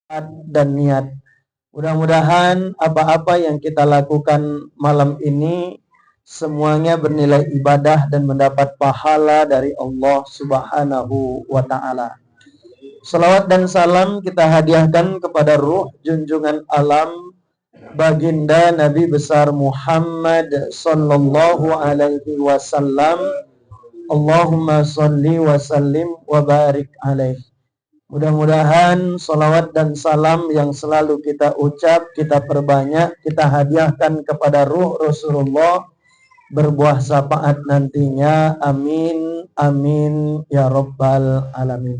dan niat. Mudah-mudahan apa-apa yang kita lakukan malam ini semuanya bernilai ibadah dan mendapat pahala dari Allah Subhanahu wa taala. Salawat dan salam kita hadiahkan kepada ruh junjungan alam baginda Nabi besar Muhammad sallallahu alaihi wasallam. Allahumma salli wa sallim wa barik alaihi. Mudah-mudahan salawat dan salam yang selalu kita ucap, kita perbanyak, kita hadiahkan kepada ruh Rasulullah berbuah syafaat nantinya. Amin, amin, ya rabbal alamin.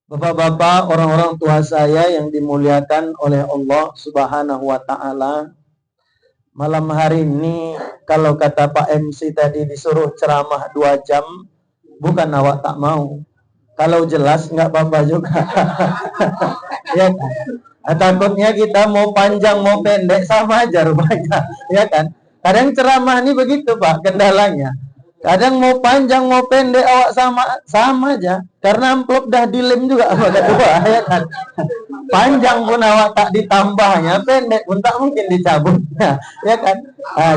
Bapak-bapak, orang-orang tua saya yang dimuliakan oleh Allah Subhanahu wa ta'ala, malam hari ini kalau kata Pak MC tadi disuruh ceramah 2 jam, bukan awak tak mau. Kalau jelas nggak apa-apa juga. Ya kan? Takutnya kita mau panjang mau pendek sama aja rupanya. Ya kan? Kadang ceramah ini begitu Pak kendalanya. Kadang mau panjang mau pendek awak sama aja. Karena amplop dah dilem juga sama kedua. Ya kan? Panjang pun awak tak ditambahnya, pendek pun tak mungkin dicabut. Ya kan?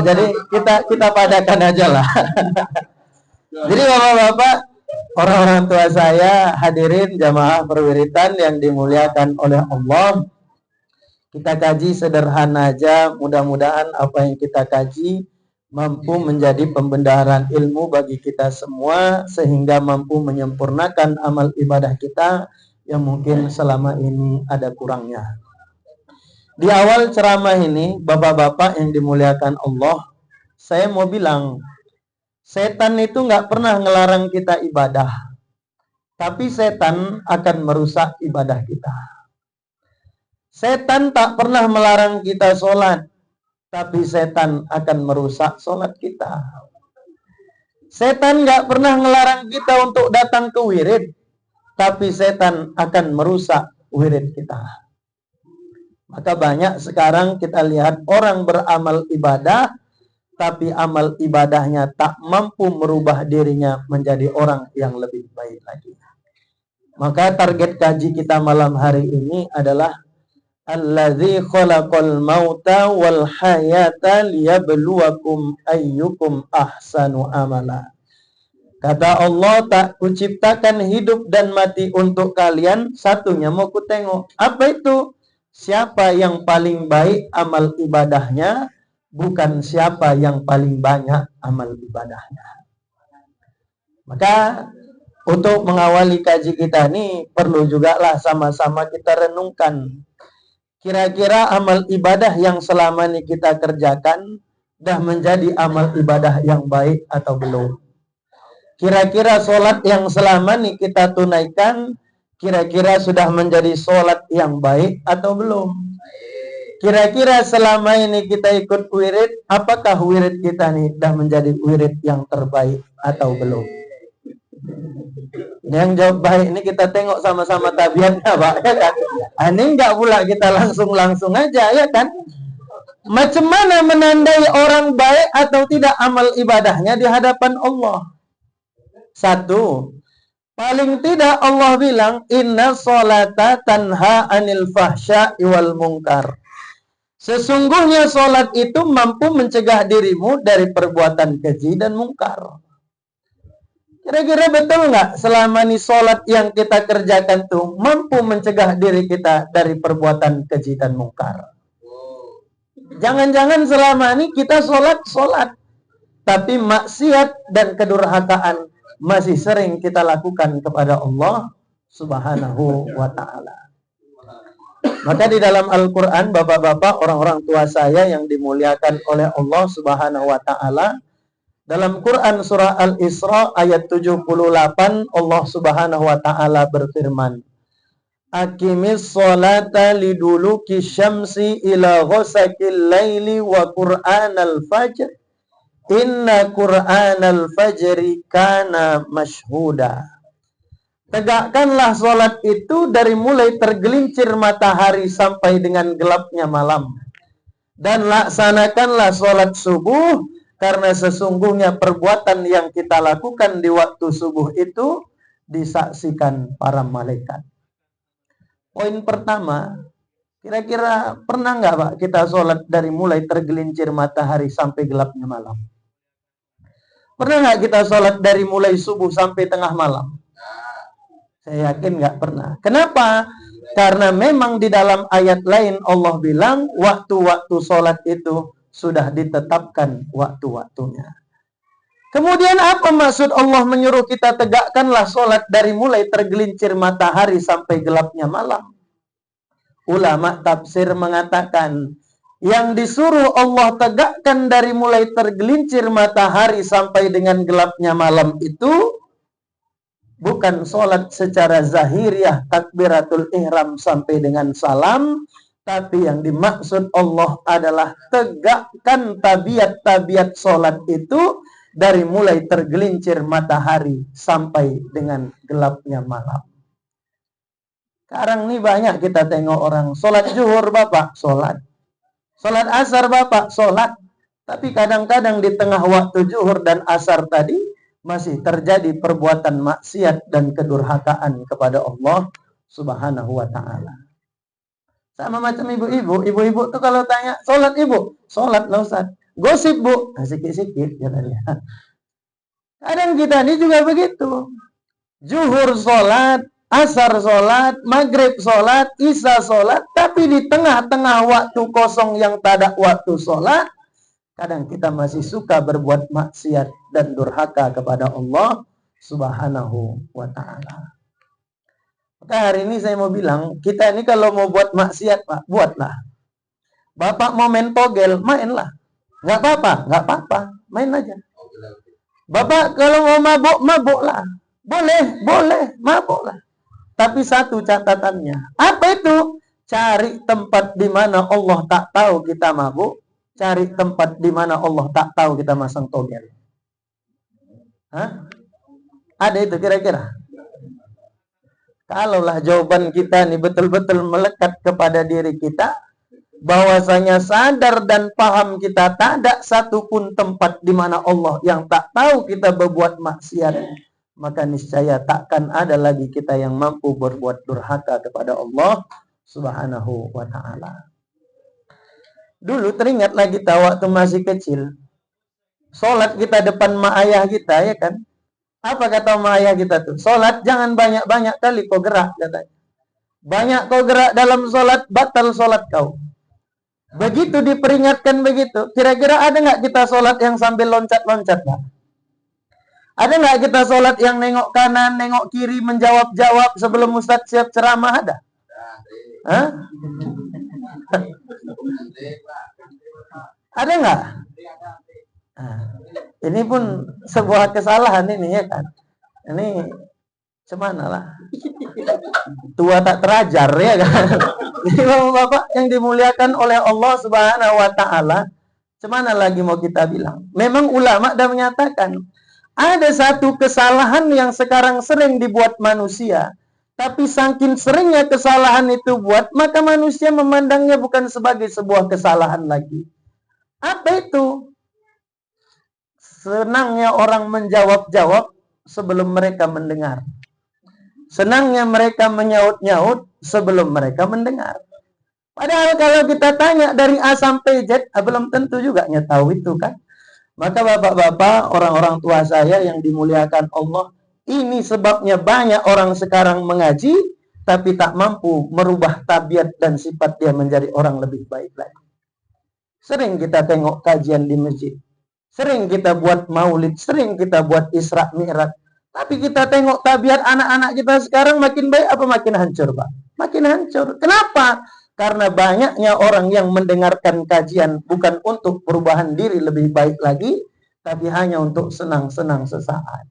Jadi kita padakan aja lah. Jadi bapak-bapak, orang-orang tua saya, hadirin jamaah perwiritan yang dimuliakan oleh Allah, kita kaji sederhana aja. Mudah-mudahan apa yang kita kaji mampu menjadi pembenaran ilmu bagi kita semua, sehingga mampu menyempurnakan amal ibadah kita yang mungkin selama ini ada kurangnya. Di awal ceramah ini, bapak-bapak yang dimuliakan Allah, saya mau bilang, setan itu nggak pernah ngelarang kita ibadah, tapi setan akan merusak ibadah kita. Setan tak pernah melarang kita sholat, tapi setan akan merusak sholat kita. Setan nggak pernah ngelarang kita untuk datang ke wirid, tapi setan akan merusak wirid kita. Maka banyak sekarang kita lihat orang beramal ibadah, tapi amal ibadahnya tak mampu merubah dirinya menjadi orang yang lebih baik lagi. Maka target kaji kita malam hari ini adalah Allazi khalaqal mauta wal hayata liyabluwakum ayyukum ahsanu amala. Kata Allah, tak kuciptakan hidup dan mati untuk kalian, satunya mau ku tengok. Apa itu? Siapa yang paling baik amal ibadahnya, bukan siapa yang paling banyak amal ibadahnya. Maka untuk mengawali kaji kita ini perlu juga lah sama-sama kita renungkan. Kira-kira amal ibadah yang selama ini kita kerjakan dah menjadi amal ibadah yang baik atau belum? Kira-kira sholat yang selama ini kita tunaikan, kira-kira sudah menjadi sholat yang baik atau belum? Kira-kira selama ini kita ikut wirid, apakah wirid kita nih dah menjadi wirid yang terbaik atau belum? Yang jawab baik ini kita tengok sama-sama tabiatnya Pak, ya kan? Ini enggak pula kita langsung aja, ya kan? Macam mana menandai orang baik atau tidak amal ibadahnya di hadapan Allah? Satu, paling tidak Allah bilang inna sholata tanha anil fahsya'i wal munkar. Sesungguhnya sholat itu mampu mencegah dirimu dari perbuatan keji dan mungkar. Kira-kira betul nggak selama ini sholat yang kita kerjakan tuh mampu mencegah diri kita dari perbuatan keji dan mungkar? Jangan-jangan selama ini kita sholat, tapi maksiat dan kedurhakaan masih sering kita lakukan kepada Allah Subhanahu wa ta'ala. Maka di dalam Al-Quran, bapak-bapak, orang-orang tua saya yang dimuliakan oleh Allah Subhanahu wa ta'ala, dalam Quran surah Al-Isra ayat 78, Allah Subhanahu wa ta'ala berfirman, Aqimis sholata liduluki syamsi ila ghasakil laili wa qur'anal fajr inna qur'anal fajri kana mashhuda. Tegakkanlah sholat itu dari mulai tergelincir matahari sampai dengan gelapnya malam. Dan laksanakanlah sholat subuh, karena sesungguhnya perbuatan yang kita lakukan di waktu subuh itu disaksikan para malaikat. Poin pertama, kira-kira pernah nggak Pak kita sholat dari mulai tergelincir matahari sampai gelapnya malam? Pernah nggak kita sholat dari mulai subuh sampai tengah malam? Saya yakin nggak pernah. Kenapa? Karena memang di dalam ayat lain Allah bilang waktu-waktu sholat itu sudah ditetapkan waktu-waktunya. Kemudian apa maksud Allah menyuruh kita tegakkanlah sholat dari mulai tergelincir matahari sampai gelapnya malam? Ulama tafsir mengatakan yang disuruh Allah tegakkan dari mulai tergelincir matahari sampai dengan gelapnya malam itu bukan sholat secara zahiriyah takbiratul ihram sampai dengan salam, tapi yang dimaksud Allah adalah tegakkan tabiat-tabiat sholat itu dari mulai tergelincir matahari sampai dengan gelapnya malam. Sekarang ini banyak kita tengok orang sholat zuhur Bapak, sholat asar Bapak, sholat. Tapi kadang-kadang di tengah waktu zuhur dan asar tadi masih terjadi perbuatan maksiat dan kedurhakaan kepada Allah Subhanahu wa ta'ala. Sama macam ibu-ibu tuh kalau tanya, sholat ibu? Sholat lah Ustaz. Gosip Bu? Sikit-sikit ya tadi. Kadang kita ini juga begitu. Zuhur sholat, asar sholat, maghrib sholat, isya sholat, tapi di tengah-tengah waktu kosong yang tak ada waktu sholat, kadang kita masih suka berbuat maksiat dan durhaka kepada Allah Subhanahu wa ta'ala. Maka hari ini saya mau bilang, kita ini kalau mau buat maksiat, Pak, buatlah. Bapak mau main togel, mainlah. Nggak apa-apa, main aja. Bapak kalau mau mabuk, mabuklah. Boleh, mabuklah. Tapi satu catatannya, apa itu? Cari tempat di mana Allah tak tahu kita mabuk, cari tempat di mana Allah tak tahu kita masang togel. Hah? Ada itu kira-kira? Kalaulah jawaban kita ini betul-betul melekat kepada diri kita, bahwasanya sadar dan paham kita tak ada satupun tempat di mana Allah yang tak tahu kita berbuat maksiat, maka niscaya takkan ada lagi kita yang mampu berbuat durhaka kepada Allah Subhanahu wa ta'ala. Dulu teringatlah kita waktu masih kecil, sholat kita depan mak ayah kita, ya kan? Apa kata mak ayah kita tuh? Sholat jangan banyak-banyak kali kau gerak, katanya. Banyak kau gerak dalam sholat, batal sholat kau. Begitu diperingatkan begitu, kira-kira ada nggak kita sholat yang sambil loncat-loncat, Pak? Ada nggak kita sholat yang nengok kanan, nengok kiri, menjawab-jawab sebelum Ustadz siap ceramah? Ada? Hah? Ada nggak? Nah, ini pun sebuah kesalahan ini, ya kan? Ini Cemana lah. Tua tak terajar, ya kan. Jadi bapak-bapak yang dimuliakan oleh Allah Subhanahu wa ta'ala, cemana lagi mau kita bilang. Memang ulama dah menyatakan ada satu kesalahan yang sekarang sering dibuat manusia, tapi saking seringnya kesalahan itu buat, maka manusia memandangnya bukan sebagai sebuah kesalahan lagi. Apa itu? Senangnya orang menjawab-jawab sebelum mereka mendengar. Senangnya mereka menyaut-nyaut sebelum mereka mendengar. Padahal kalau kita tanya dari A sampai Z, belum tentu juga tahu itu kan. Maka bapak-bapak, orang-orang tua saya yang dimuliakan Allah, ini sebabnya banyak orang sekarang mengaji, tapi tak mampu merubah tabiat dan sifat dia menjadi orang lebih baik lagi. Sering kita tengok kajian di masjid, sering kita buat maulid, sering kita buat Isra Mi'raj. Tapi kita tengok tabiat anak-anak kita sekarang makin baik apa makin hancur, Pak? Makin hancur. Kenapa? Karena banyaknya orang yang mendengarkan kajian bukan untuk perubahan diri lebih baik lagi, tapi hanya untuk senang-senang sesaat.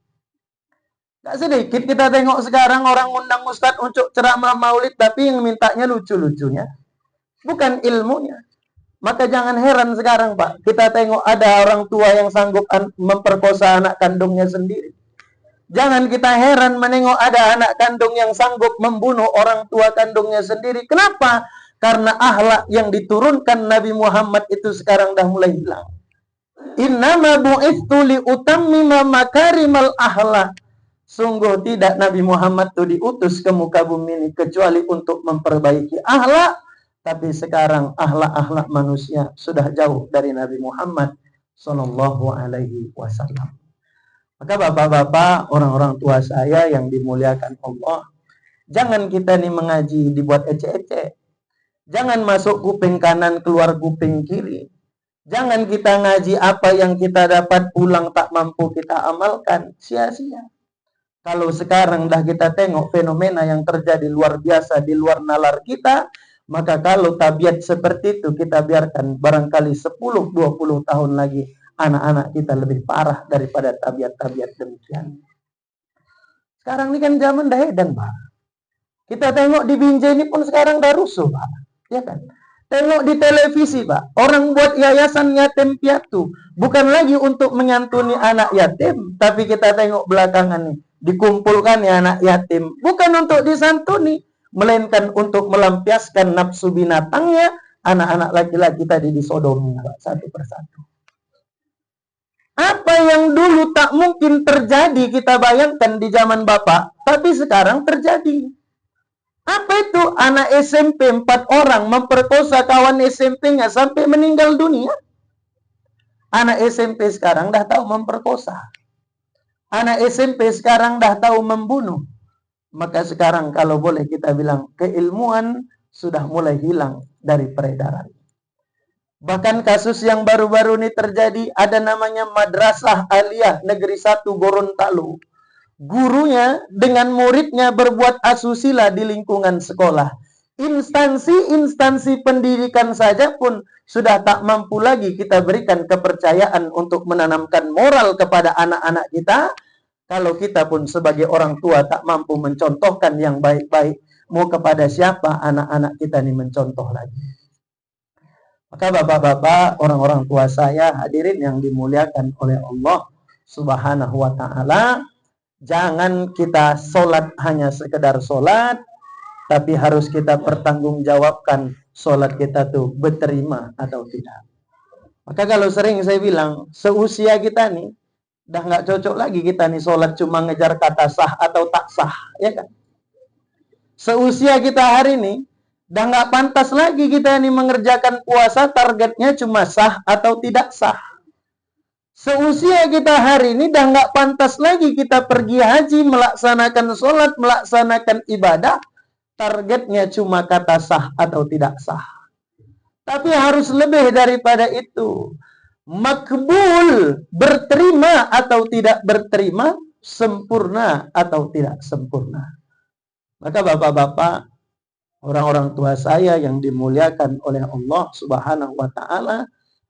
Gak sedikit kita tengok sekarang orang undang ustadz untuk ceramah maulid, tapi yang mintanya lucu-lucunya, bukan ilmunya. Maka jangan heran sekarang, Pak, kita tengok ada orang tua yang sanggup memperkosa anak kandungnya sendiri. Jangan kita heran menengok ada anak kandung yang sanggup membunuh orang tua kandungnya sendiri. Kenapa? Karena akhlak yang diturunkan Nabi Muhammad itu sekarang dah mulai hilang. Innama bu'ithu li utammima makarimal akhlak. Sungguh tidak Nabi Muhammad itu diutus ke muka bumi ini kecuali untuk memperbaiki akhlak. Tapi sekarang akhlak-akhlak manusia sudah jauh dari Nabi Muhammad Sallallahu Alaihi Wasallam. Maka bapak-bapak, orang-orang tua saya yang dimuliakan Allah, jangan kita nih mengaji dibuat ecek-ecek. Jangan masuk kuping kanan keluar kuping kiri. Jangan kita ngaji apa yang kita dapat pulang tak mampu kita amalkan, sia-sia. Kalau sekarang dah kita tengok fenomena yang terjadi luar biasa di luar nalar kita, maka kalau tabiat seperti itu kita biarkan, barangkali 10-20 tahun lagi anak-anak kita lebih parah daripada tabiat-tabiat demikian. Sekarang ini kan zaman dah edan, Pak. Kita tengok di Binjai ini pun sekarang dah rusuh, Pak. Ya kan? Tengok di televisi, Pak. Orang buat yayasan yatim piatu. Bukan lagi untuk menyantuni anak yatim. Tapi kita tengok belakangan nih. Dikumpulkan ya anak yatim. Bukan untuk disantuni. Melainkan untuk melampiaskan nafsu binatangnya. Anak-anak laki-laki tadi disodomi, Pak. Satu persatu. Apa yang dulu tak mungkin terjadi kita bayangkan di zaman Bapak. Tapi sekarang terjadi. Apa itu? Anak SMP 4 orang memperkosa kawan SMP-nya sampai meninggal dunia. Anak SMP sekarang dah tahu memperkosa. Anak SMP sekarang dah tahu membunuh. Maka sekarang kalau boleh kita bilang keilmuan sudah mulai hilang dari peredaran. Bahkan kasus yang baru-baru ini terjadi, ada namanya Madrasah Aliyah Negeri 1 Gorontalo. Gurunya dengan muridnya berbuat asusila di lingkungan sekolah. Instansi-instansi pendidikan saja pun sudah tak mampu lagi kita berikan kepercayaan untuk menanamkan moral kepada anak-anak kita. Kalau kita pun sebagai orang tua tak mampu mencontohkan yang baik-baik, mau kepada siapa anak-anak kita ini mencontoh lagi. Maka bapak-bapak, orang-orang tua saya, hadirin yang dimuliakan oleh Allah Subhanahu wa ta'ala, jangan kita sholat hanya sekedar sholat, tapi harus kita pertanggungjawabkan sholat kita tuh berterima atau tidak. Maka kalau sering saya bilang, seusia kita nih, dah nggak cocok lagi kita nih sholat cuma ngejar kata sah atau tak sah, ya kan? Seusia kita hari ini, dah nggak pantas lagi kita nih mengerjakan puasa targetnya cuma sah atau tidak sah. Seusia kita hari ini dah nggak pantas lagi kita pergi haji, melaksanakan sholat, melaksanakan ibadah, targetnya cuma kata sah atau tidak sah. Tapi harus lebih daripada itu. Makbul, berterima atau tidak berterima, sempurna atau tidak sempurna. Maka bapak-bapak, orang-orang tua saya yang dimuliakan oleh Allah Subhanahu wa ta'ala,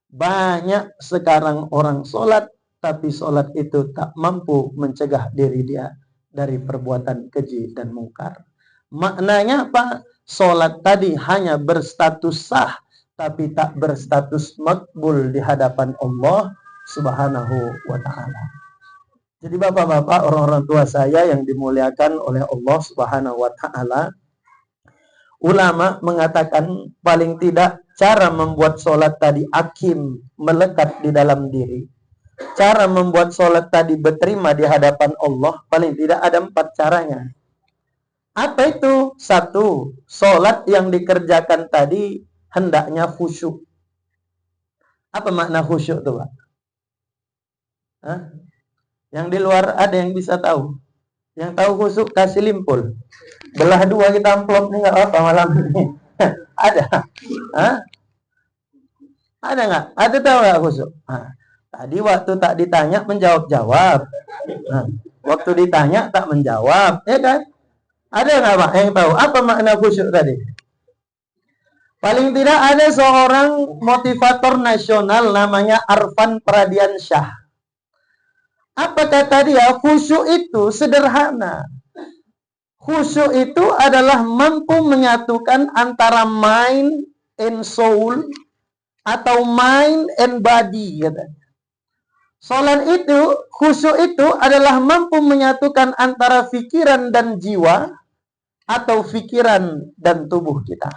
banyak sekarang orang sholat, tapi sholat itu tak mampu mencegah diri dia dari perbuatan keji dan mungkar. Maknanya apa? Sholat tadi hanya berstatus sah, tapi tak berstatus makbul di hadapan Allah Subhanahu wa ta'ala. Jadi bapak-bapak, orang-orang tua saya yang dimuliakan oleh Allah Subhanahu wa ta'ala, ulama mengatakan paling tidak cara membuat sholat tadi akim, melekat di dalam diri. Cara membuat sholat tadi berterima di hadapan Allah, paling tidak ada 4 caranya. Apa itu? 1, sholat yang dikerjakan tadi hendaknya khusyuk. Apa makna khusyuk itu, Pak? Hah? Yang di luar ada yang bisa tahu? Yang tahu khusyuk kasih limpul. Belah 2 kita amplop nih, nggak apa malam ini. Ada? Hah? Ada nggak? Ada tahu nggak khusyuk? Nah, tadi waktu tak ditanya menjawab-jawab. Nah, waktu ditanya tak menjawab, ya kan? Ada nggak Pak yang tahu apa makna khusyuk tadi? Paling tidak ada seorang motivator nasional namanya Arfan Pradiansyah. Apa kata dia? Khusyuk itu sederhana. Khusyuk itu adalah mampu menyatukan antara mind and soul atau mind and body. Salat itu, khusyuk itu adalah mampu menyatukan antara pikiran dan jiwa atau pikiran dan tubuh kita.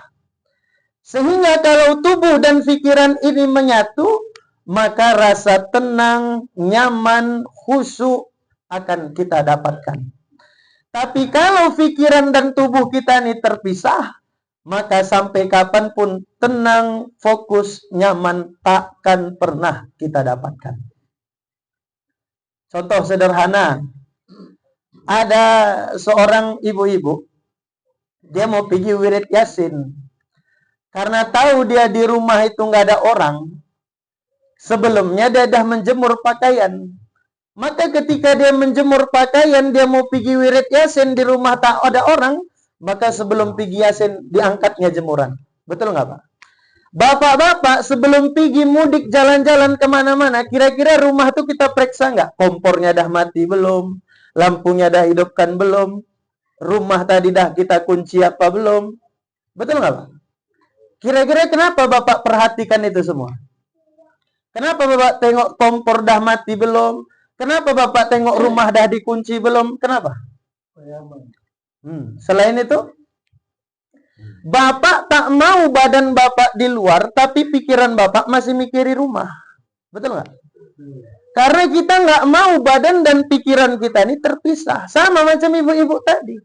Sehingga kalau tubuh dan pikiran ini menyatu, maka rasa tenang, nyaman, khusyuk akan kita dapatkan. Tapi kalau pikiran dan tubuh kita ini terpisah, maka sampai kapanpun tenang, fokus, nyaman, takkan pernah kita dapatkan. Contoh sederhana, ada seorang ibu-ibu, dia mau pergi wirid Yasin. Karena tahu dia di rumah itu nggak ada orang, sebelumnya dia dah menjemur pakaian. Maka ketika dia menjemur pakaian, dia mau pergi wirid Yasin, di rumah tak ada orang, maka sebelum pergi Yasin, diangkatnya jemuran. Betul nggak Pak? Bapak-bapak sebelum pergi mudik jalan-jalan kemana-mana, kira-kira rumah tuh kita periksa nggak? Kompornya dah mati belum? Lampunya dah hidupkan belum? Rumah tadi dah kita kunci apa belum? Betul nggak Pak? Kira-kira kenapa Bapak perhatikan itu semua? Kenapa Bapak tengok kompor dah mati belum? Kenapa Bapak tengok rumah dah dikunci belum? Kenapa? Selain itu, Bapak tak mau badan Bapak di luar, tapi pikiran Bapak masih mikiri rumah. Betul nggak? Karena kita nggak mau badan dan pikiran kita ini terpisah. Sama macam ibu-ibu tadi.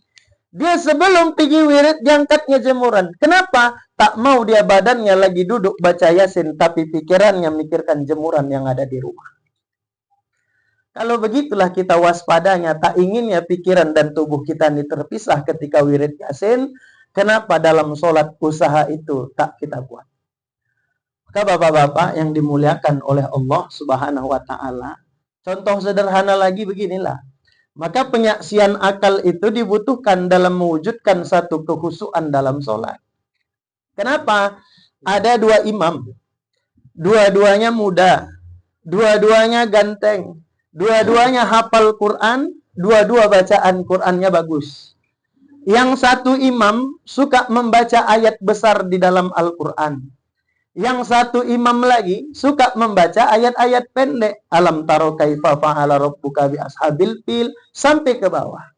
Dia sebelum pergi wirid, diangkatnya jemuran. Kenapa? Tak mau dia badannya lagi duduk baca Yasin, tapi pikirannya mikirkan jemuran yang ada di rumah. Kalau begitulah kita waspadanya, tak inginnya pikiran dan tubuh kita ini terpisah ketika wirid Yasin. Kenapa dalam sholat usaha itu tak kita buat? Maka bapak-bapak yang dimuliakan oleh Allah Subhanahu wa Ta'ala, contoh sederhana lagi beginilah. Maka penyaksian akal itu dibutuhkan dalam mewujudkan satu kekhusyuan dalam sholat. Kenapa? Ada dua imam, dua-duanya muda, dua-duanya ganteng, dua-duanya hafal Quran, dua-dua bacaan Qurannya bagus. Yang satu imam suka membaca ayat besar di dalam Al-Quran. Yang satu imam lagi suka membaca ayat-ayat pendek. Alam taro kaifa fa'ala rabbuka bi ashabil fil sampai ke bawah.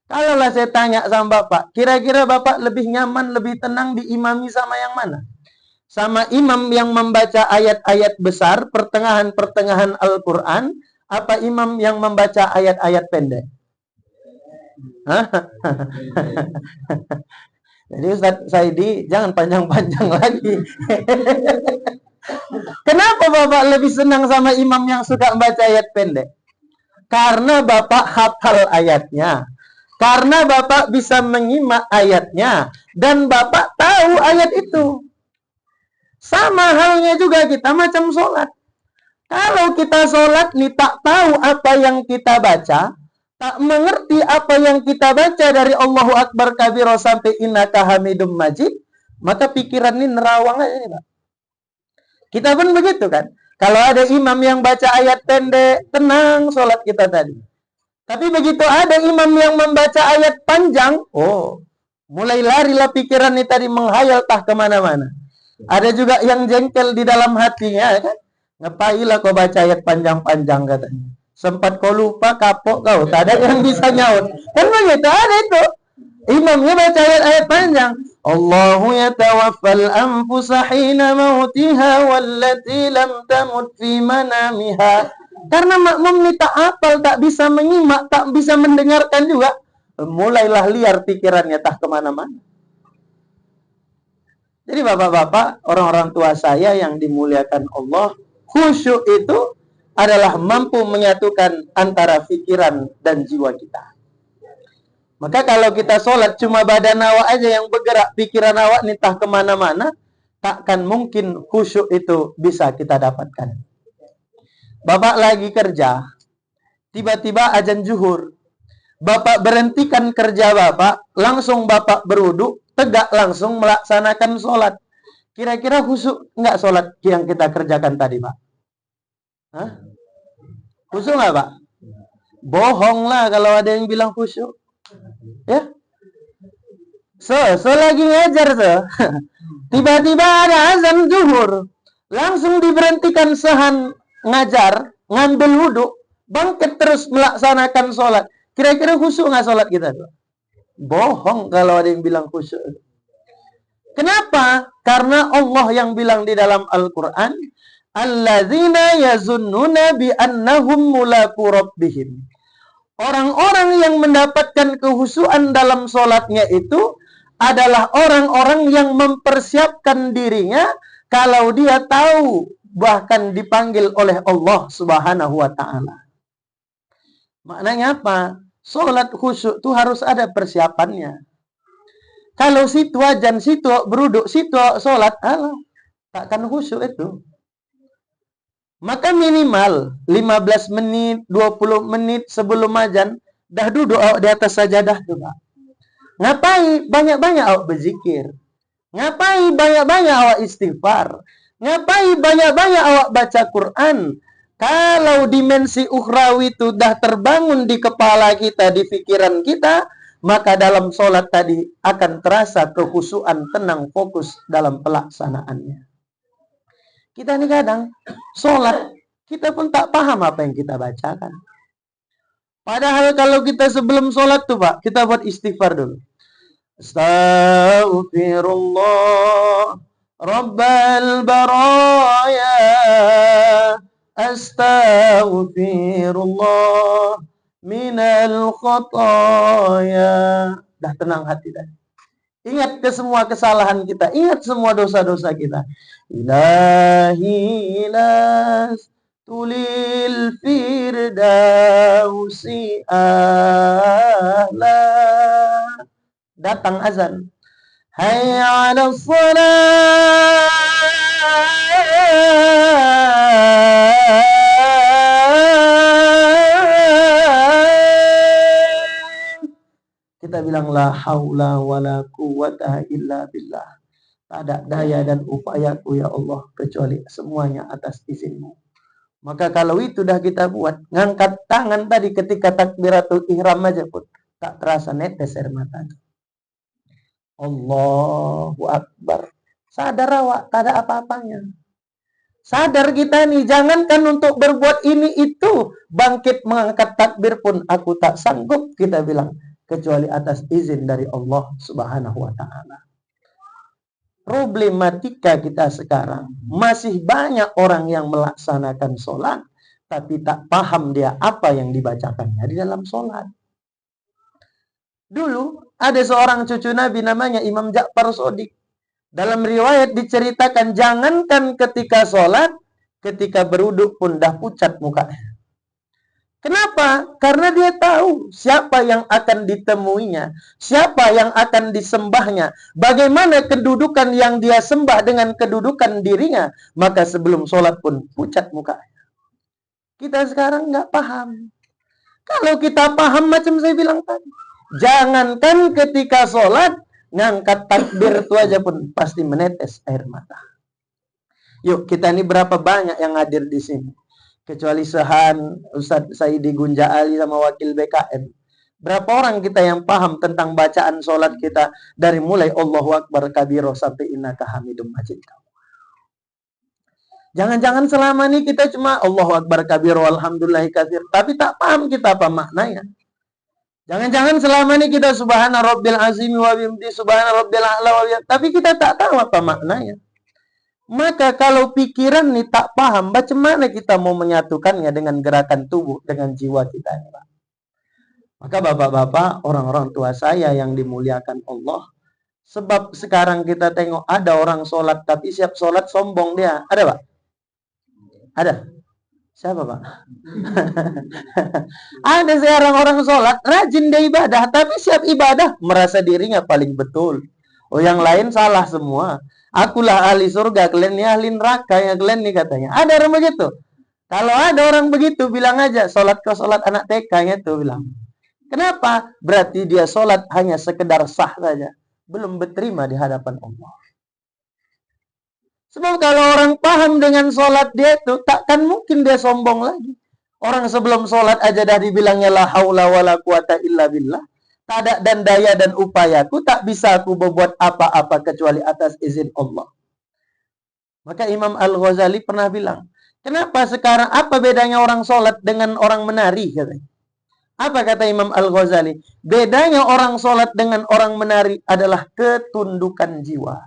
Kalaulah saya tanya sama Bapak, kira-kira Bapak lebih nyaman, lebih tenang diimami sama yang mana? Sama imam yang membaca ayat-ayat besar, pertengahan-pertengahan Al-Quran, apa imam yang membaca ayat-ayat pendek? Jadi Ustaz Saidi jangan panjang-panjang lagi. Kenapa Bapak lebih senang sama imam yang suka membaca ayat pendek? Karena Bapak hafal ayatnya. Karena Bapak bisa menyimak ayatnya. Dan Bapak tahu ayat itu. Sama halnya juga kita macam sholat. Kalau kita sholat nih tak tahu apa yang kita baca, tak mengerti apa yang kita baca dari Allahu Akbar kabiro sampai innaka hamidum majid, maka pikiran ini nerawang aja nih Pak. Kita pun begitu kan. Kalau ada imam yang baca ayat pendek, tenang sholat kita tadi. Tapi begitu ada imam yang membaca ayat panjang, mulai larilah pikiran ini tadi menghayal tah kemana-mana. Ada juga yang jengkel di dalam hatinya kan. Ngepailah kau baca ayat panjang-panjang katanya. Sempat kau lupa, kapok kau. Tak ada yang bisa nyaut. Kan begitu, ada itu. Imamnya baca ayat-ayat panjang. Allahu yatawaffal anfusa hina mautiha wallati lam tamut fi manamiha. Karena makmum ini tak hafal, tak bisa menyimak, tak bisa mendengarkan juga. Mulailah liar pikirannya tak kemana-mana. Jadi bapak-bapak, orang-orang tua saya yang dimuliakan Allah, khusyuk itu adalah mampu menyatukan antara pikiran dan jiwa kita. Maka kalau kita sholat cuma badan awak aja yang bergerak, pikiran awak nitah kemana-mana, takkan mungkin khusyuk itu bisa kita dapatkan. Bapak lagi kerja, tiba-tiba azan zuhur. Bapak berhentikan kerja Bapak, langsung Bapak berwudu, tegak langsung melaksanakan sholat. Kira-kira khusyuk nggak sholat yang kita kerjakan tadi Pak? Hah? Khusyuk nggak Pak? Bohong lah kalau ada yang bilang khusyuk. Ya? So lagi ngajar tiba-tiba ada azan zuhur, langsung diberhentikan sehan ngajar, ngambil wudhu, bangkit terus melaksanakan sholat. Kira-kira khusyuk nggak sholat kita? Bohong kalau ada yang bilang khusyuk. Kenapa? Karena Allah yang bilang di dalam Al-Quran, alladzina yazunnuna bi annahum mulaku rabbihim. Orang-orang yang mendapatkan kehusuan dalam sholatnya itu adalah orang-orang yang mempersiapkan dirinya kalau dia tahu bahkan dipanggil oleh Allah Subhanahu wa Ta'ala. Maknanya apa? Sholat khusyuk itu harus ada persiapannya. Kalau situ ajan, situ beruduk, situ sholat, takkan khusyuk itu. Maka minimal 15 menit, 20 menit sebelum ajan, dah duduk awak di atas sajadah tuh, Pak. Ngapain banyak-banyak awak berzikir? Ngapain banyak-banyak awak istighfar? Ngapain banyak-banyak awak baca Quran? Kalau dimensi ukhrawi itu dah terbangun di kepala kita, di pikiran kita, maka dalam sholat tadi akan terasa kekhusyuan, tenang, fokus dalam pelaksanaannya. Kita ini kadang sholat, kita pun tak paham apa yang kita bacakan. Padahal kalau kita sebelum sholat tuh Pak, kita buat istighfar dulu. Astaghfirullah Rabbal baraya, astaghfirullah minal khataya. Dah tenang hati dah. Ingat ke semua kesalahan kita, ingat semua dosa-dosa kita. Ilahi las tulil firdausi ahla. Datang azan. Hayya 'alas shalah. Kita bilang la haula wala quwwata illa billah. Tak ada daya dan upayaku ya Allah kecuali semuanya atas izin-Mu. Maka kalau itu dah kita buat, ngangkat tangan tadi ketika takbiratul ihram aja pun tak terasa netes air mata. Allahu Akbar. Sadar awak, tak ada apa-apanya. Sadar kita nih, jangankan untuk berbuat ini itu, bangkit mengangkat takbir pun aku tak sanggup, kita bilang, kecuali atas izin dari Allah Subhanahu wa Ta'ala. Problematika kita sekarang, masih banyak orang yang melaksanakan sholat, tapi tak paham dia apa yang dibacakannya di dalam sholat. Dulu ada seorang cucu Nabi namanya Imam Ja'far Shodiq. Dalam riwayat diceritakan, jangankan ketika sholat, ketika beruduk pun dah pucat mukanya. Kenapa? Karena dia tahu siapa yang akan ditemuinya, siapa yang akan disembahnya, bagaimana kedudukan yang dia sembah dengan kedudukan dirinya, maka sebelum sholat pun pucat mukanya. Kita sekarang nggak paham. Kalau kita paham macam saya bilang tadi, jangankan ketika sholat, ngangkat takbir itu aja pun pasti menetes air mata. Yuk, kita ini berapa banyak yang hadir di sini? Kecuali Sehan, Ustadz Saidi Gunja Ali sama Wakil BKM. Berapa orang kita yang paham tentang bacaan sholat kita dari mulai Allahu Akbar kabiro sampai innaka hamidum majid. Jangan-jangan selama ini kita cuma Allahu Akbar kabiro alhamdulillahi katsir, tapi tak paham kita apa maknanya. Jangan-jangan selama ini kita subhana rabbil azim wa bihamdi subhana rabbil a'la wa bihamdi, tapi kita tak tahu apa maknanya. Maka kalau pikiran ini tak paham, bagaimana kita mau menyatukannya dengan gerakan tubuh, dengan jiwa kita ini, Pak? Maka bapak-bapak, orang-orang tua saya yang dimuliakan Allah, sebab sekarang kita tengok ada orang sholat, tapi siap sholat sombong dia. Ada, Pak? Ada? Siapa, Pak? Ada seorang orang sholat, rajin dia ibadah, tapi siap ibadah, merasa dirinya paling betul. Oh, yang lain salah semua. Akulah ahli surga, kalian ini ahli neraka ya kalian nih katanya. Ada orang begitu. Kalau ada orang begitu, bilang aja sholat ke sholat anak TK-nya tuh bilang. Kenapa? Berarti dia sholat hanya sekedar sah saja, belum berterima di hadapan Allah. Sebab kalau orang paham dengan sholat dia itu, takkan mungkin dia sombong lagi. Orang sebelum sholat aja dah dibilangnya la haula wala quwata illa billah. Tak ada dan daya dan upayaku, tak bisa aku berbuat apa-apa kecuali atas izin Allah. Maka Imam Al-Ghazali pernah bilang, kenapa sekarang, apa bedanya orang sholat dengan orang menari? Katanya. Apa kata Imam Al-Ghazali? Bedanya orang sholat dengan orang menari adalah ketundukan jiwa.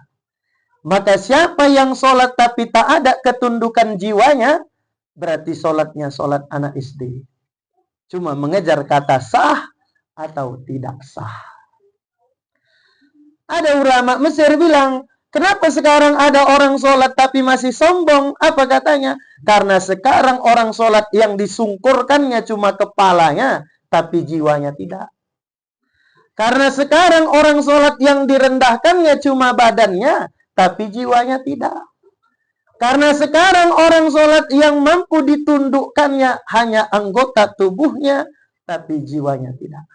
Maka siapa yang sholat tapi tak ada ketundukan jiwanya, berarti sholatnya sholat anak SD. cuma mengejar kata sah atau tidak sah. Ada ulama Mesir bilang, kenapa sekarang ada orang sholat tapi masih sombong? Apa katanya? Karena sekarang orang sholat yang disungkurkannya cuma kepalanya, tapi jiwanya tidak. Karena sekarang orang sholat yang direndahkannya cuma badannya, tapi jiwanya tidak. Karena sekarang orang sholat yang mampu ditundukkannya hanya anggota tubuhnya, tapi jiwanya tidak.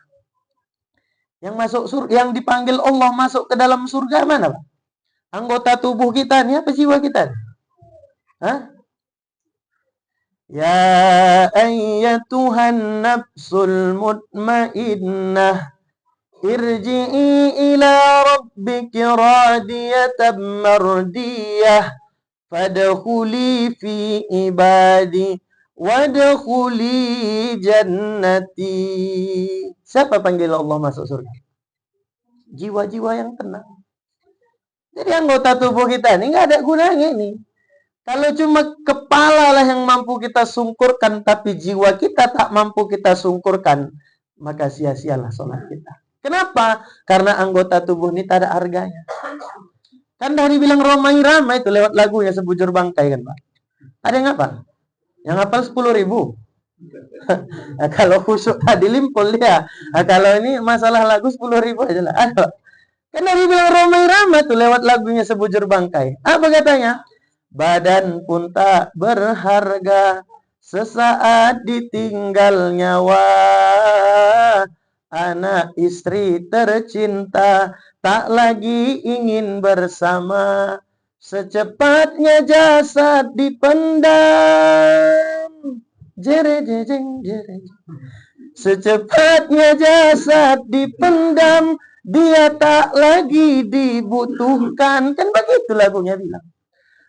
Yang masuk surga, yang dipanggil Allah masuk ke dalam surga mana, Pak? Anggota tubuh kita nih apa jiwa kita? Hah? Ya ayyatuhan nafsul mutmainnah irji'i ila rabbiki radiyatan mardiyah fadkhuli fi ibadi wadkhuli jannati. Siapa panggil Allah masuk surga? Jiwa-jiwa yang tenang. Jadi anggota tubuh kita ini nggak ada gunanya ini. Kalau cuma kepala lah yang mampu kita sungkurkan, tapi jiwa kita tak mampu kita sungkurkan, maka sia-sialah sholat kita. Kenapa? Karena anggota tubuh ini tak ada harganya. Kan dari bilang ramai-ramai itu lewat lagunya Sebujur Bangkai kan, Pak? Ada yang apa? Yang hafal 10.000. Nah, kalau khusyuk tadi limpul dia. Nah, kalau ini masalah lagu 10.000 aja lah. Ada. Kan dari bilang ramai-ramai tuh lewat lagunya Sebujur Bangkai. Apa katanya? Badan pun tak berharga sesaat ditinggal nyawa. Anak istri tercinta tak lagi ingin bersama. Secepatnya jasad dipendam. Secepatnya jasad dipendam, dia tak lagi dibutuhkan. Kan begitu lagunya bilang.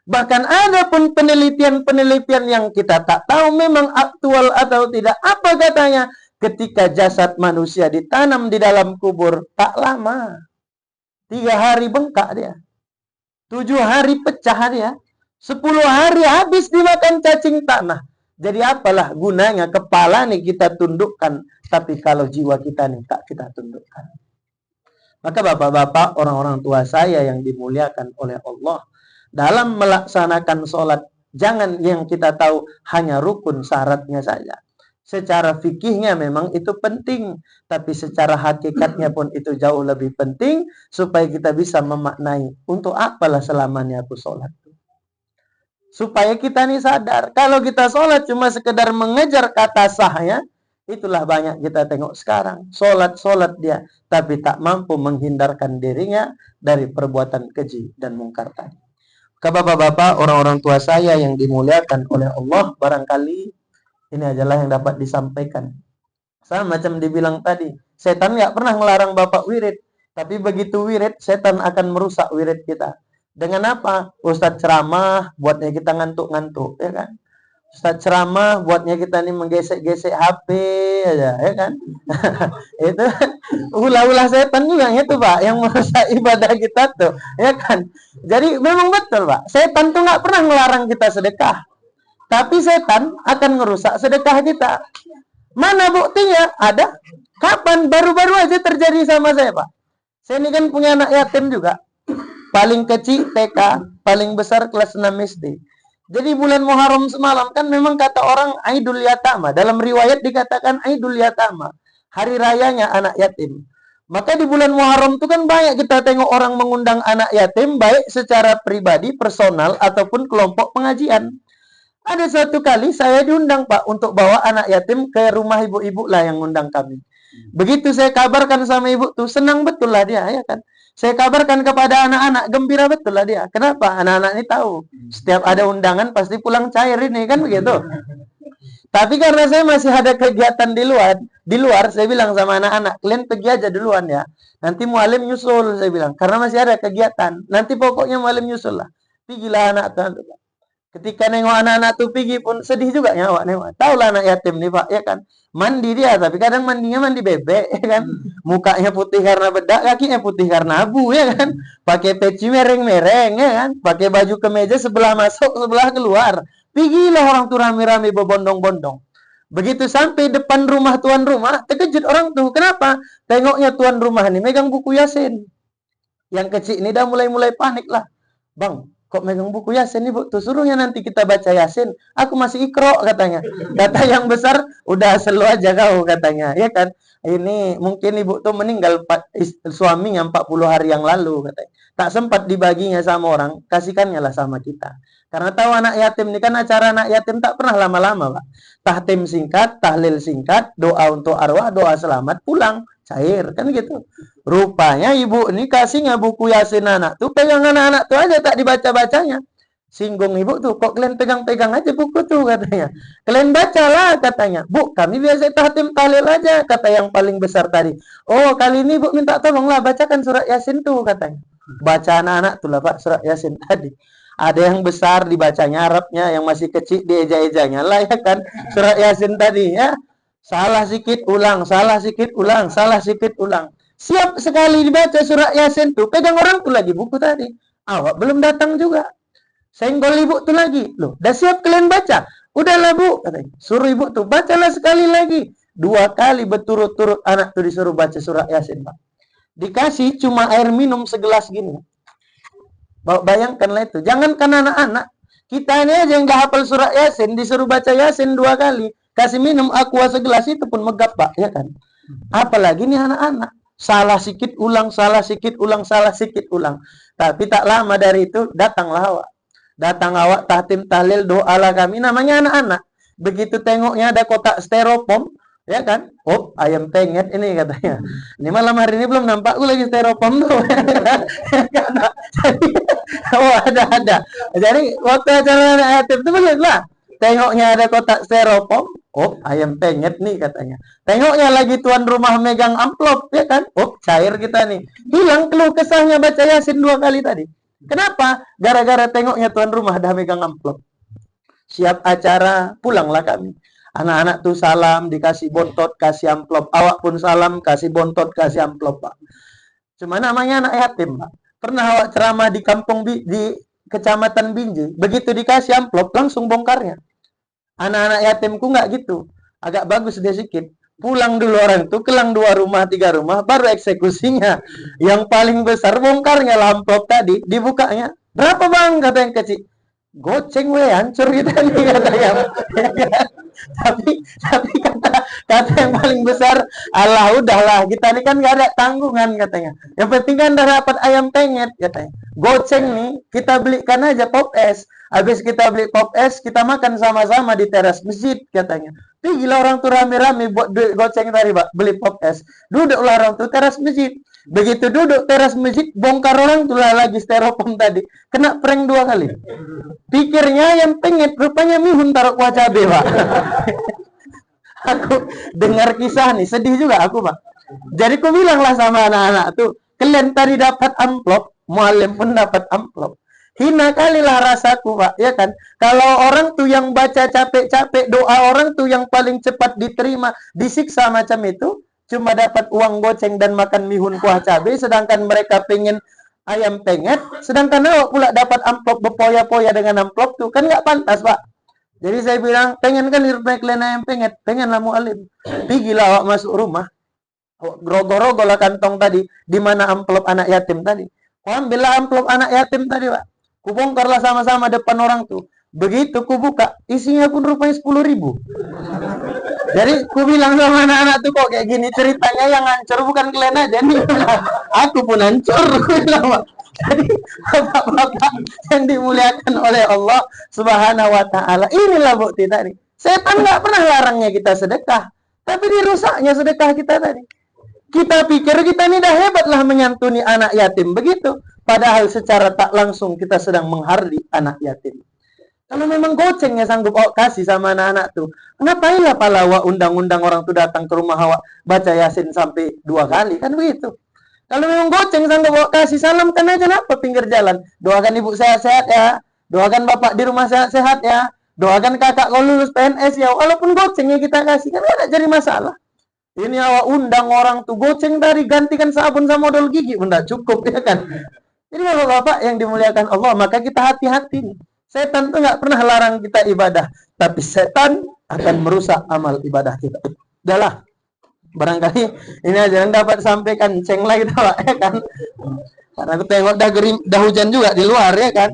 Bahkan ada pun penelitian-penelitian yang kita tak tahu memang aktual atau tidak. Apa katanya? Ketika jasad manusia ditanam di dalam kubur, tak lama. 3 hari bengkak dia. 7 hari pecah dia. 10 hari habis dimakan cacing tanah. Jadi apalah gunanya kepala nih kita tundukkan, tapi kalau jiwa kita nih tak kita tundukkan. Maka bapak-bapak, orang-orang tua saya yang dimuliakan oleh Allah, dalam melaksanakan sholat, jangan yang kita tahu hanya rukun syaratnya saja. Secara fikihnya memang itu penting, tapi secara hakikatnya pun itu jauh lebih penting, supaya kita bisa memaknai, untuk apalah selamanya aku sholat. Supaya kita nih sadar, kalau kita sholat cuma sekedar mengejar kata sahnya, itulah banyak kita tengok sekarang. Sholat dia, tapi tak mampu menghindarkan dirinya dari perbuatan keji dan mungkar tadi. Bapak-bapak, orang-orang tua saya yang dimuliakan oleh Allah, barangkali ini adalah yang dapat disampaikan. Sama macam dibilang tadi, setan nggak pernah melarang bapak wirid, tapi begitu wirid, setan akan merusak wirid kita. Dengan apa? Ustadz ceramah buatnya kita ngantuk-ngantuk, ya kan? Ustadz ceramah buatnya kita nih menggesek-gesek HP aja, ya kan? Itu ulah-ulah setan juga itu, Pak, yang merusak ibadah kita tuh, ya kan? Jadi memang betul, Pak, setan tuh nggak pernah melarang kita sedekah, tapi setan akan merusak sedekah kita. Mana buktinya? Ada. Kapan? Baru-baru aja terjadi sama saya, Pak. Saya ini kan punya anak yatim juga. Paling kecil TK, paling besar kelas 6 SD. Jadi bulan Muharram semalam kan memang kata orang Aidul Yatama. Dalam riwayat dikatakan Aidul Yatama. Hari rayanya anak yatim. Maka di bulan Muharram itu kan banyak kita tengok orang mengundang anak yatim, baik secara pribadi, personal, ataupun kelompok pengajian. Ada satu kali saya diundang, Pak, untuk bawa anak yatim ke rumah ibu-ibu lah yang undang kami. Begitu saya kabarkan sama ibu tuh, senang betul lah dia, ya kan. Saya kabarkan kepada anak-anak, gembira betul lah dia. Kenapa? Anak-anak ini tahu, setiap ada undangan pasti pulang cair ini, kan begitu. Tapi karena saya masih ada kegiatan di luar saya bilang sama anak-anak, kalian pergi aja duluan ya. Nanti mualim nyusul, saya bilang. Karena masih ada kegiatan. Nanti pokoknya mualim nyusul lah. Pergilah anak tuh. Ketika nengok anak-anak tuh pergi pun sedih juga ya, awak nengok. Tahu lah anak yatim nih, Pak, ya kan. Mandi dia, tapi kadang mandinya mandi bebek, ya kan. Mukanya putih karena bedak, kakinya putih karena abu, ya kan. Pakai peci mereng-mereng, ya kan. Pakai baju kemeja sebelah masuk, sebelah keluar. Pergilah orang tuh rame-rame berbondong-bondong. Begitu sampai depan rumah tuan rumah, terkejut orang tuh. Kenapa? Tengoknya tuan rumah ini megang buku Yasin. Yang kecil ini dah mulai panik lah. Bang, kok megang buku Yasin ibu? Tuh suruhnya nanti kita baca Yasin. Aku masih ikro katanya. Kata yang besar, udah selu aja kau katanya. Ya kan? Ini mungkin ibu tuh meninggal suaminya 40 hari yang lalu katanya. Tak sempat dibaginya sama orang, kasihkannya lah sama kita. Karena tahu anak yatim ini kan acara anak yatim tak pernah lama-lama, Pak. Tahtim singkat, tahlil singkat, doa untuk arwah, doa selamat, pulang. Cair, kan gitu. Rupanya ibu ini kasihnya buku Yasin anak tuh, pegang anak-anak tuh aja tak dibaca-bacanya. Singgung ibu tuh, kok kalian pegang-pegang aja buku tuh katanya. Kalian bacalah katanya. Bu, kami biasa tahtim tahlil aja, kata yang paling besar tadi. Oh, kali ini bu minta tolonglah bacakan surat Yasin tuh katanya. Baca anak-anak tuh lah Pak surat Yasin tadi. Ada yang besar dibacanya Arabnya, yang masih kecil dieja-ejanya lah ya kan. Surat Yasin tadi ya. Salah sikit ulang, salah sikit ulang, salah sikit ulang. Siap sekali dibaca surat Yasin tuh, pegang orang tuh lagi buku tadi. Awak belum datang juga. Senggol ibu tuh lagi. Loh, dah siap kalian baca? Udahlah bu, katanya. Suruh ibu tuh, bacalah sekali lagi. 2 kali berturut-turut anak tuh disuruh baca surat Yasin, Pak. Dikasih cuma air minum segelas gini. Bayangkanlah itu. Jangankan anak-anak. Kita ini aja yang gak hafal surat Yasin, disuruh baca Yasin 2 kali. Kasih minum aqua segelas itu pun megap, Pak. Ya kan? Apalagi nih anak-anak. Salah sikit ulang, salah sikit ulang, salah sikit ulang. Tapi tak lama dari itu, datanglah awak. Datang awak, tahtim tahlil, doalah kami. Namanya anak-anak. Begitu tengoknya ada kotak styrofoam, ya kan? Oh, ayam penyet ini katanya. Ini malam hari ini belum nampak gue lagi styrofoam tuh. Oh, ada. Jadi waktu acara anak yatim itu begitulah. Tengoknya ada kotak styrofoam. Oh, ayam penyet nih katanya. Tengoknya lagi tuan rumah megang amplop, ya kan? Oh, cair kita nih. Hilang keluh kesahnya baca Yasin 2 kali tadi. Kenapa? Gara-gara tengoknya tuan rumah dah megang amplop. Siap acara, pulanglah kami. Anak-anak tuh salam, dikasih bontot, kasih amplop. Awak pun salam, kasih bontot, kasih amplop, Pak. Cuma namanya anak yatim, Pak. Pernah awak ceramah di kampung di Kecamatan Binjai. Begitu dikasih amplop, langsung bongkarnya. Anak-anak yatimku nggak gitu. Agak bagus dia sedikit. Pulang dulu orang tuh, kelang 2 rumah, 3 rumah, baru eksekusinya. Yang paling besar bongkarnya amplop tadi, dibukanya. Berapa bang? Kata yang kecil. Goceng we, hancur kita nih katanya. tapi kata yang paling besar, Allah udahlah, kita ini kan gak ada tanggungan katanya. Yang penting kan udah dapat ayam penyet katanya. Goceng nih, kita belikan aja pop es. Habis kita beli pop es, kita makan sama-sama di teras masjid katanya. Tapi gila orang tuh rame-rame buat duit goceng tadi, Pak, beli pop es. Duduklah orang tuh teras masjid. Begitu duduk teras masjid, bongkar orang tuh lagi styrofoam tadi. Kena prank 2 kali. Pikirnya yang pengen, rupanya mihun taruh kuah cabai, Pak. Aku dengar kisah nih, sedih juga aku, Pak. Jadi aku bilanglah sama anak-anak tuh, kalian tadi dapat amplop, mualim pun dapat amplop. Hina kalilah rasaku, Pak, ya kan? Kalau orang tuh yang baca capek-capek, doa orang tuh yang paling cepat diterima, disiksa macam itu, cuma dapat uang goceng dan makan mihun kuah cabai, sedangkan mereka pengen ayam penyet, sedangkan awak pula dapat amplop berpoya-poya dengan amplop tuh, kan nggak pantas, Pak. Jadi saya bilang, pengen kan hirupnya kalian ayam penyet, pengenlah mualim. Pergilah awak masuk rumah, rogo-rogo lah kantong tadi, di mana amplop anak yatim tadi. Kau ambillah amplop anak yatim tadi, Pak. Kubongkarlah sama-sama depan orang tuh. Begitu ku buka, isinya pun rupanya 10.000. Jadi ku bilang sama anak-anak tuh, kok kayak gini ceritanya, yang hancur bukan kalian aja nih. Aku pun hancur. Jadi bapak-bapak yang dimuliakan oleh Allah Subhanahu wa ta'ala, inilah bukti tadi. Setan nggak pernah larangnya kita sedekah, tapi dirusaknya sedekah kita tadi. Kita pikir kita ini dah hebat lah menyantuni anak yatim, begitu. Padahal secara tak langsung kita sedang menghardi anak yatim. Kalau memang gocengnya sanggup awak kasih sama anak-anak tuh, ngapainlah pala awak undang-undang orang tuh datang ke rumah awak baca Yasin sampai 2 kali, kan begitu. Kalau memang goceng sanggup awak kasih, salamkan aja apa pinggir jalan. Doakan ibu sehat-sehat ya, doakan bapak di rumah sehat-sehat ya, doakan kakak kalau lulus PNS ya. Walaupun gocengnya kita kasih, kan tidak jadi masalah. Ini awak undang orang tuh goceng dari gantikan sabun sama odol gigi, tidak cukup ya kan. Jadi bapak-bapak yang dimuliakan Allah, maka kita hati-hati nih. Setan tuh nggak pernah larang kita ibadah, tapi setan akan merusak amal ibadah kita. Udahlah, barangkali ini aja yang dapat sampaikan. Ceng lah kita, Pak, ya kan? Karena aku tengok dah hujan juga di luar, ya kan?